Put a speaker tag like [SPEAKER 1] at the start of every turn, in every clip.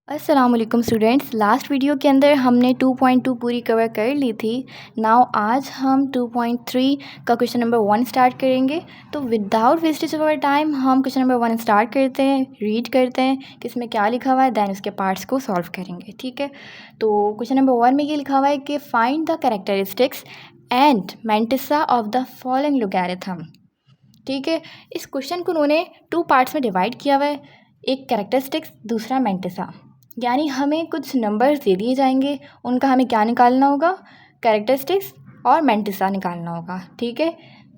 [SPEAKER 1] अस्सलाम वालेकुम students. Last video के अंदर हमने 2.2 पूरी कवर कर ली थी। नाउ आज हम 2.3 का क्वेश्चन नंबर 1 स्टार्ट करेंगे। तो without wastage of our time हम क्वेश्चन नंबर 1 स्टार्ट करते हैं, रीड करते हैं कि इसमें क्या लिखा हुआ है, दैन उसके पार्ट्स को सॉल्व करेंगे। ठीक है, तो क्वेश्चन नंबर 1 में ये लिखा हुआ है कि find the characteristics and mantissa of the following logarithm. ठीक है, इस क्वेश्चन को उन्होंने 2 पार्ट्स में डिवाइड किया हुआ है, एक कैरेक्टरिस्टिक्स, दूसरा मेंटिसा। यानी हमें कुछ नंबर्स दे दिए जाएंगे, उनका हमें क्या निकालना होगा, कैरेक्टरिस्टिक्स और मेंटिसा निकालना होगा। ठीक है,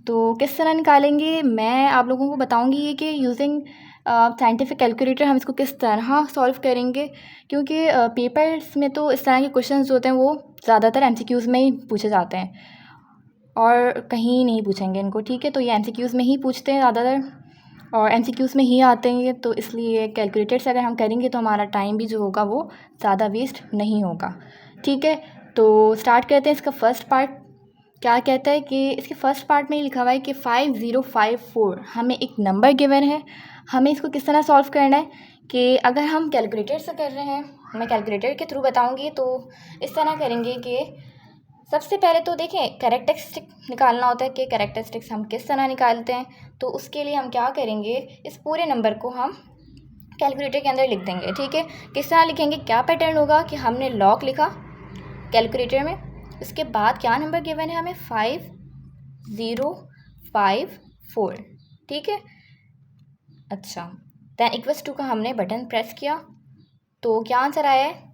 [SPEAKER 1] तो किस तरह निकालेंगे मैं आप लोगों को बताऊंगी ये कि यूजिंग साइंटिफिक कैलकुलेटर हम इसको किस तरह सॉल्व करेंगे, क्योंकि पेपर्स में तो इस तरह के क्वेश्चंस जो होते हैं वो ज़्यादातर एमसीक्यूज़ में ही पूछे जाते हैं और कहीं नहीं पूछेंगे इनको। ठीक है, तो ये एमसीक्यूज़ में ही पूछते हैं ज़्यादातर और एमसीक्यूज़ में ही आते हैं, तो इसलिए कैलकुलेटर से अगर हम करेंगे तो हमारा टाइम भी जो होगा वो ज़्यादा वेस्ट नहीं होगा। ठीक है, तो स्टार्ट करते हैं। इसका फर्स्ट पार्ट क्या कहता है कि इसके फर्स्ट पार्ट में लिखा हुआ है कि 5054 हमें एक नंबर गिवन है। हमें इसको किस तरह सॉल्व करना है कि अगर हम कैलकुलेटर से कर रहे हैं, मैं कैलकुलेटर के थ्रू बताऊँगी, तो इस तरह करेंगे कि सबसे पहले तो देखें कैरेक्टरिस्टिक निकालना होता है कि कैरेक्टरिस्टिक्स हम किस तरह निकालते हैं। तो उसके लिए हम क्या करेंगे, इस पूरे नंबर को हम कैलकुलेटर के अंदर लिख देंगे। ठीक है, किस तरह लिखेंगे, क्या पैटर्न होगा कि हमने लॉग लिखा कैलकुलेटर में, उसके बाद क्या नंबर गिवन है हमें 5054। ठीक है, अच्छा, दैन इक्वल्स टू का हमने बटन प्रेस किया तो क्या आंसर आया है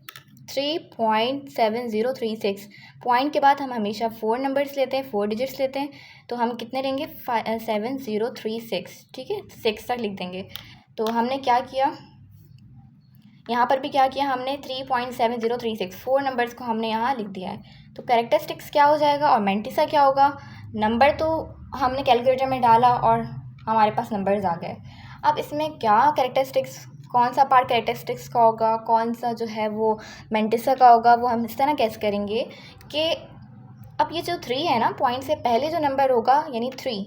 [SPEAKER 1] 3.7036। पॉइंट के बाद हम हमेशा 4 नंबर्स लेते हैं, 4 डिजिट्स लेते हैं, तो हम कितने लेंगे 7036। ठीक है, 6 तक लिख देंगे। तो हमने क्या किया, यहाँ पर भी क्या किया हमने 3.7036 4 नंबर्स को हमने यहाँ लिख दिया है। तो कैरेक्टरिस्टिक्स क्या हो जाएगा और मेंटिसा क्या होगा, नंबर तो हमने कैलकुलेटर में डाला और हमारे पास नंबर्स आ गए। अब इसमें क्या कैरेक्टरिस्टिक्स, कौन सा पार्ट कैरेक्टरिस्टिक्स का होगा, कौन सा जो है वो मेंटिसा का होगा, वो हम इस तरह कैसे करेंगे कि अब ये जो 3 है ना, पॉइंट से पहले जो नंबर होगा यानी 3,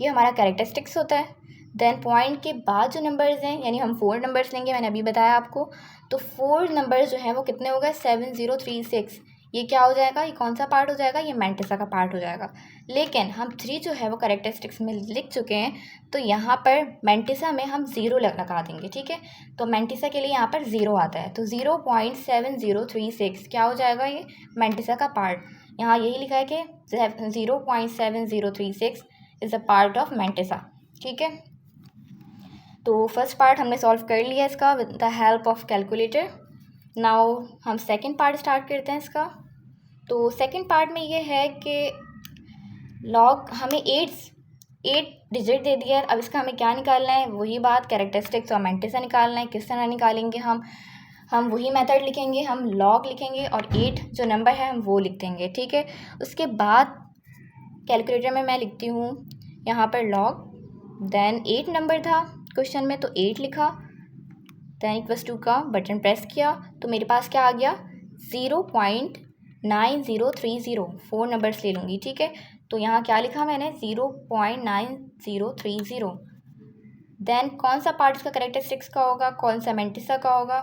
[SPEAKER 1] ये हमारा कैरेक्टरिस्टिक्स होता है। देन पॉइंट के बाद जो नंबर्स हैं यानी हम 4 नंबर्स लेंगे, मैंने अभी बताया आपको। तो 4 नंबर्स जो हैं वो कितने हो गए 7036। ये क्या हो जाएगा, ये कौन सा पार्ट हो जाएगा, ये मेंटिसा का पार्ट हो जाएगा। लेकिन हम 3 जो है वो कैरेक्टरिस्टिक्स में लिख चुके हैं, तो यहाँ पर मेंटिसा में हम 0 लगा देंगे। ठीक है, तो मेंटिसा के लिए यहाँ पर 0 आता है, तो 0.7036 क्या हो जाएगा, ये मेंटिसा का पार्ट। यहाँ यही लिखा है कि 0.7036 is a part of mantissa. ठीक है, तो फर्स्ट पार्ट हमने सॉल्व कर लिया इसका with the help of calculator. Now हम सेकंड पार्ट स्टार्ट करते हैं इसका। तो सेकंड पार्ट में ये है कि लॉग हमें 8 डिजिट दे दिया है। अब इसका हमें क्या निकालना है, वही बात कैरेक्टरिस्टिक्स और मेंटिसा निकालना है। किस तरह निकालेंगे हम वही मेथड लिखेंगे, हम लॉग लिखेंगे और 8 जो नंबर है हम वो लिख देंगे। ठीक है, उसके बाद कैलकुलेटर में मैं लिखती हूँ यहाँ पर लॉग, देन 8 नंबर था क्वेश्चन में तो 8 लिखा, देन इक्वल्स टू का बटन प्रेस किया तो मेरे पास क्या आ गया 0.9030। 4 नंबर्स ले लूँगी। ठीक है, तो यहाँ क्या लिखा मैंने 0.9030। देन कौन सा पार्ट इसका कैरेक्टरिस्टिक्स का होगा, कौन सा मेंटिसा का होगा।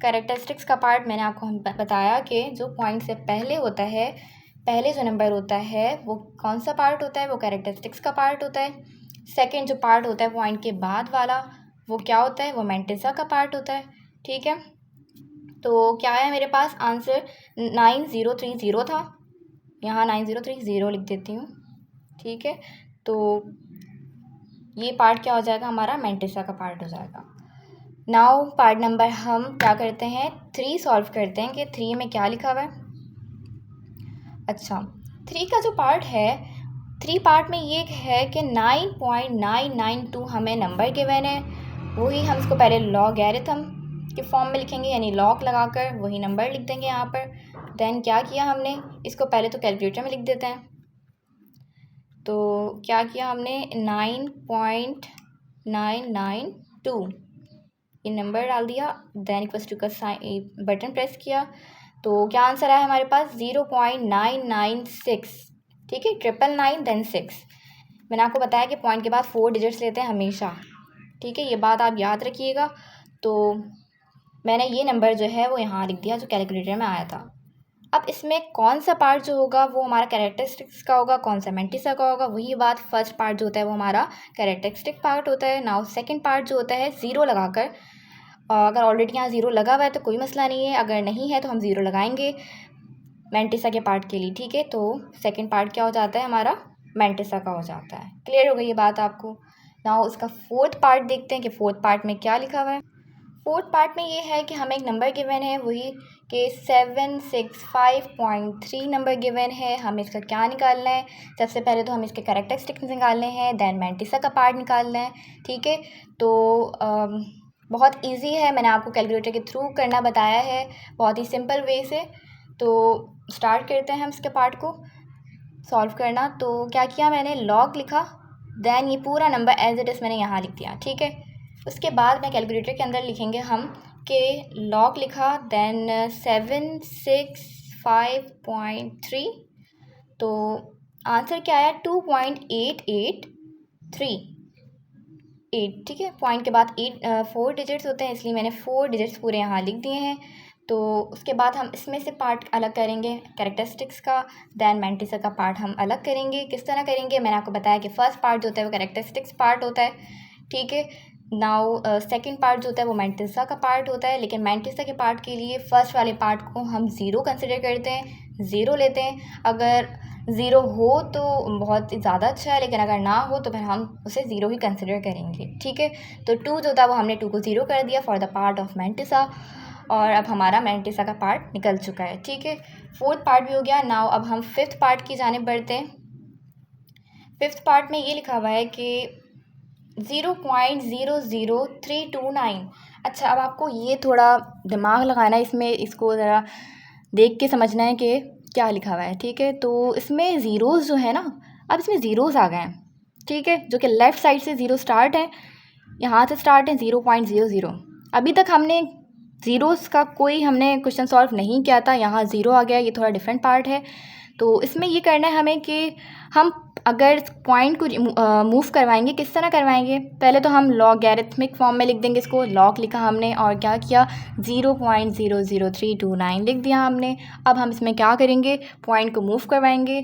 [SPEAKER 1] कैरेक्टरिस्टिक्स का पार्ट मैंने आपको बताया कि जो पॉइंट से पहले होता है, पहले जो नंबर होता है वो कौन सा पार्ट होता है, वो कैरेक्टरिस्टिक्स का पार्ट होता है। सेकंड जो पार्ट होता है पॉइंट के बाद वाला, वो क्या होता है, वो मेंटिसा का पार्ट होता है। ठीक है, तो क्या है मेरे पास आंसर 9030 था, यहाँ 9030 लिख देती हूँ। ठीक है, तो ये पार्ट क्या हो जाएगा, हमारा मेंटिसा का पार्ट हो जाएगा। नाउ पार्ट नंबर हम क्या करते हैं 3 सॉल्व करते हैं कि 3 में क्या लिखा हुआ है। अच्छा, 3 का जो पार्ट है, 3 पार्ट में ये है कि 9.992 हमें नंबर गिवन है, वही हम इसको पहले लॉगरिथम के फॉर्म में लिखेंगे यानी लॉग लगाकर वही नंबर लिख देंगे यहाँ पर। देन क्या किया हमने, इसको पहले तो कैलकुलेटर में लिख देते हैं। तो क्या किया हमने 9.992 ये नंबर डाल दिया, देन इक्वल्स टू का बटन प्रेस किया तो क्या आंसर आया हमारे पास 0.996। ठीक है, 999 देन 6। मैंने आपको बताया कि पॉइंट के बाद 4 डिजिट्स लेते हैं हमेशा। ठीक है, ये बात आप याद रखिएगा। तो मैंने ये नंबर जो है वो यहाँ लिख दिया जो कैलकुलेटर में आया था। अब इसमें कौन सा पार्ट जो होगा वो हमारा कैरेक्टरिस्टिक्स का होगा, कौन सा मैंटिसा का होगा। वही बात, फर्स्ट पार्ट जो होता है वो हमारा कैरेक्टरिस्टिक पार्ट होता है। नाउ सेकंड पार्ट जो होता है ज़ीरो लगाकर, अगर ऑलरेडी यहाँ ज़ीरो लगा हुआ है तो कोई मसला नहीं है, अगर नहीं है तो हम ज़ीरो लगाएंगे मैंटिसा के पार्ट के लिए, ठीक है। तो सेकंड पार्ट क्या हो जाता है हमारा, मैंटिसा का हो जाता है। क्लियर हो गई ये बात आपको। नाउ उसका फोर्थ पार्ट देखते हैं कि फोर्थ पार्ट में क्या लिखा हुआ है। फोर्थ पार्ट में ये है कि हमें एक नंबर गिवन है, वही कि 765.3 नंबर गिवन है। हमें इसका क्या निकालना है, सबसे पहले तो हम इसके कैरेक्टरिस्टिक्स निकालने हैं, देन मैंटिसा का पार्ट निकालना है, ठीक है। तो बहुत इजी है, मैंने आपको कैलकुलेटर के थ्रू करना बताया है, बहुत ही सिंपल वे से। तो स्टार्ट करते हैं हम इसके पार्ट को सॉल्व करना। तो क्या किया मैंने, लॉग लिखा, देन ये पूरा नंबर एज इट इज़ मैंने यहाँ लिख दिया, ठीक है। उसके बाद में कैलकुलेटर के अंदर लिखेंगे हम कि लॉग लिखा, देन 765.3, तो आंसर क्या आया 2.883, ठीक है। पॉइंट के बाद 4 डिजिट्स होते हैं, इसलिए मैंने 4 डिजिट्स पूरे यहाँ लिख दिए हैं। तो उसके बाद हम इसमें से पार्ट अलग करेंगे कैरेक्टरिस्टिक्स का, देन मैंटिसा का पार्ट हम अलग करेंगे। किस तरह करेंगे, मैंने आपको बताया कि फर्स्ट पार्ट जो होता है वो कैरेक्टरिस्टिक्स पार्ट होता है, ठीक है। नाउ सेकंड पार्ट जो होता है वो मैंटिसा का पार्ट होता है, लेकिन मैंटिसा के पार्ट के लिए फ़र्स्ट वाले पार्ट को हम ज़ीरो कंसिडर करते हैं, ज़ीरो लेते हैं। अगर ज़ीरो हो तो बहुत ज़्यादा अच्छा है, लेकिन अगर ना हो तो फिर हम उसे ज़ीरो ही कंसिडर करेंगे, ठीक है। तो 2 जो था वो हमने 2 को ज़ीरो कर दिया for the part of mantissa, और अब हमारा मैंटिसा का पार्ट निकल चुका है, ठीक है। फोर्थ पार्ट भी हो गया। नाउ अब हम फिफ्थ पार्ट की जानिब बढ़ते हैं। फिफ्थ पार्ट में ये लिखा हुआ है कि 0.00329। अच्छा, अब आपको ये थोड़ा दिमाग लगाना है इसमें, इसको ज़रा देख के समझना है कि क्या लिखा हुआ है, ठीक है। तो इसमें ज़ीरोज़ जो है ना, अब इसमें ज़ीरोज़ आ गए हैं, ठीक है, जो कि लेफ़्ट साइड से ज़ीरो स्टार्ट है, यहाँ से स्टार्ट है 0.00। अभी तक हमने ज़ीरोज़ का कोई हमने क्वेश्चन सॉल्व नहीं किया था, यहाँ ज़ीरो आ गया, ये थोड़ा डिफरेंट पार्ट है। तो इसमें ये करना है हमें कि हम अगर पॉइंट को मूव करवाएंगे, किस तरह करवाएंगे, पहले तो हम लॉगैरिथमिक फॉर्म में लिख देंगे इसको। लॉग लिखा हमने और क्या किया, 0.00329 लिख दिया हमने। अब हम इसमें क्या करेंगे, पॉइंट को मूव करवाएंगे।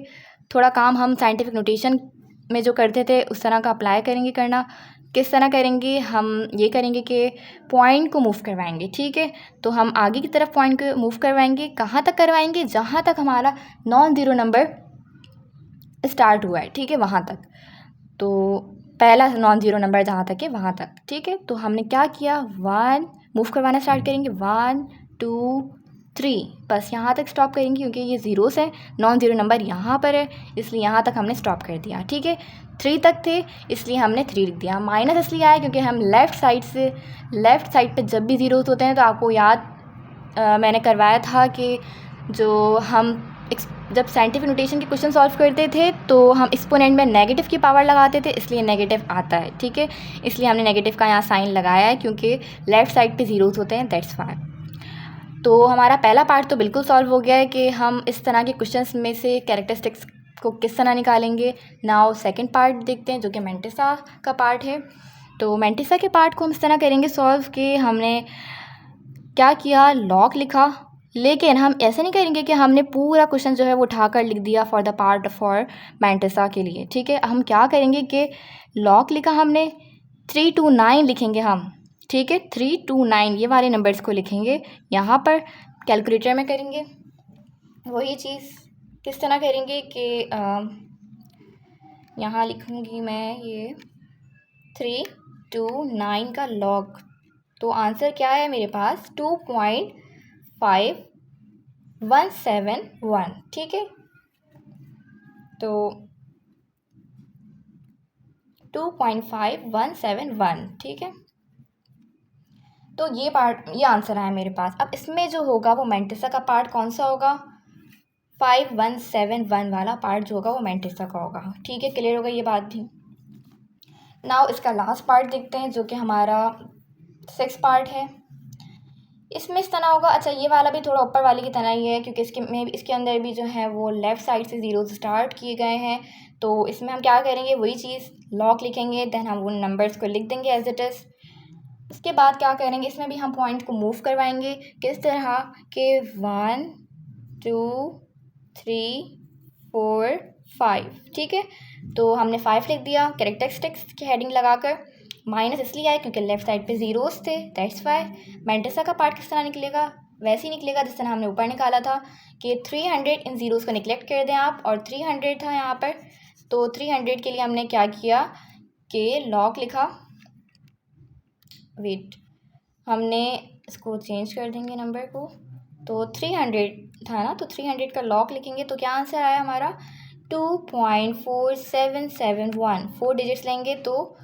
[SPEAKER 1] थोड़ा काम हम साइंटिफिक नोटेशन में जो करते थे उस तरह का अप्लाई करेंगे करना। किस तरह करेंगे, हम ये करेंगे कि पॉइंट को मूव करवाएंगे, ठीक है। तो हम आगे की तरफ पॉइंट को मूव करवाएंगे, कहाँ तक करवाएंगे, जहाँ तक हमारा नॉन ज़ीरो नंबर स्टार्ट हुआ है, ठीक है, वहाँ तक। तो पहला नॉन ज़ीरो नंबर जहाँ तक है वहाँ तक, ठीक है। तो हमने क्या किया, 1 मूव करवाना स्टार्ट करेंगे, 1 2 3, बस यहाँ तक स्टॉप करेंगे क्योंकि ये ज़ीरोस है, नॉन ज़ीरो नंबर यहाँ पर है, इसलिए यहाँ तक हमने स्टॉप कर दिया, ठीक है। 3 तक थे इसलिए हमने 3 लिख दिया। माइनस इसलिए आया क्योंकि हम लेफ़्ट साइड पे जब भी ज़ीरोस होते हैं तो आपको याद मैंने करवाया था कि जो हम जब साइंटिफिक नोटेशन के क्वेश्चन सॉल्व करते थे तो हम एक्सपोनेंट में नेगेटिव की पावर लगाते थे, इसलिए नेगेटिव आता है, ठीक है। इसलिए हमने नेगेटिव का यहाँ साइन लगाया है क्योंकि लेफ़्ट साइड पे ज़ीरोस होते हैं, दैट्स वाई। तो हमारा पहला पार्ट तो बिल्कुल सॉल्व हो गया है कि हम इस तरह के क्वेश्चंस में से कैरेक्टरिस्टिक्स को किस तरह निकालेंगे। नाउ सेकंड पार्ट देखते हैं जो कि मैंटिसा का पार्ट है। तो मैंटिसा के पार्ट को हम इस तरह करेंगे सॉल्व कि हमने क्या किया, लॉग लिखा, लेकिन हम ऐसे नहीं करेंगे कि हमने पूरा क्वेश्चन जो है वो उठाकर लिख दिया for the part for mantissa के लिए, ठीक है। हम क्या करेंगे कि लॉग लिखा हमने, 3 to 9 लिखेंगे हम, ठीक है, 3 to 9 ये वाले नंबर्स को लिखेंगे यहाँ पर। कैलकुलेटर में करेंगे वही चीज़, किस तरह करेंगे कि यहाँ लिखूँगी मैं ये 3 to 9 का लॉग। तो आंसर क्या है मेरे पास, 2.5171, ठीक है। तो 2.5171, ठीक है। तो ये आंसर आया मेरे पास। अब इसमें जो होगा वो मैंटिसा का पार्ट कौन सा होगा, 5171 वाला पार्ट जो होगा वो मैंटिसा का होगा, ठीक है। क्लियर होगा ये बात भी। नाउ इसका लास्ट पार्ट देखते हैं जो कि हमारा 6 पार्ट है। इसमें इस तरह होगा, अच्छा ये वाला भी थोड़ा ऊपर वाले की तरह ही है क्योंकि इसके अंदर भी जो है वो लेफ़्ट साइड से ज़ीरो स्टार्ट किए गए हैं। तो इसमें हम क्या करेंगे, वही चीज़ लॉग लिखेंगे, देन हम उन नंबर्स को लिख देंगे एज इट इज़। उसके बाद क्या करेंगे, इसमें भी हम पॉइंट को मूव करवाएंगे। किस तरह के 1 2 3 4 5, ठीक है। तो हमने 5 लिख दिया कैरेक्टरिस्टिक्स की हेडिंग लगाकर। माइनस इसलिए आया क्योंकि लेफ़्ट साइड पे ज़ीरोस थे, दैट्स वाई। मैंटिसा का पार्ट किस तरह निकलेगा, वैसे ही निकलेगा जिस तरह हमने ऊपर निकाला था कि 300 इन ज़ीरोस को निगलेक्ट कर दें आप, और 300 था यहाँ पर। तो 300 के लिए हमने क्या किया कि लॉग लिखा, वेट हमने इसको चेंज कर देंगे नंबर को। तो 300 था ना, तो 300 का लॉग लिखेंगे तो क्या आंसर आया हमारा 2.4771। 4 डिजिट्स लेंगे तो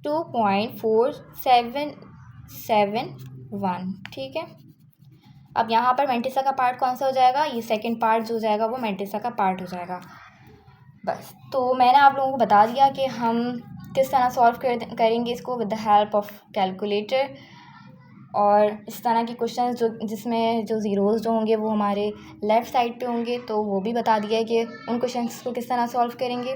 [SPEAKER 1] 2.4771, ठीक है। अब यहाँ पर मैंटिसा का पार्ट कौन सा हो जाएगा, ये सेकंड पार्ट जो हो जाएगा वो मैंटिसा का पार्ट हो जाएगा। बस, तो मैंने आप लोगों को बता दिया कि हम किस तरह सॉल्व करेंगे इसको with the help of calculator. और इस तरह के क्वेश्चंस जो जिसमें जो ज़ीरोज़ जो होंगे वो हमारे लेफ़्ट साइड पे होंगे, तो वो भी बता दिया है कि उन क्वेश्चंस को किस तरह सॉल्व करेंगे।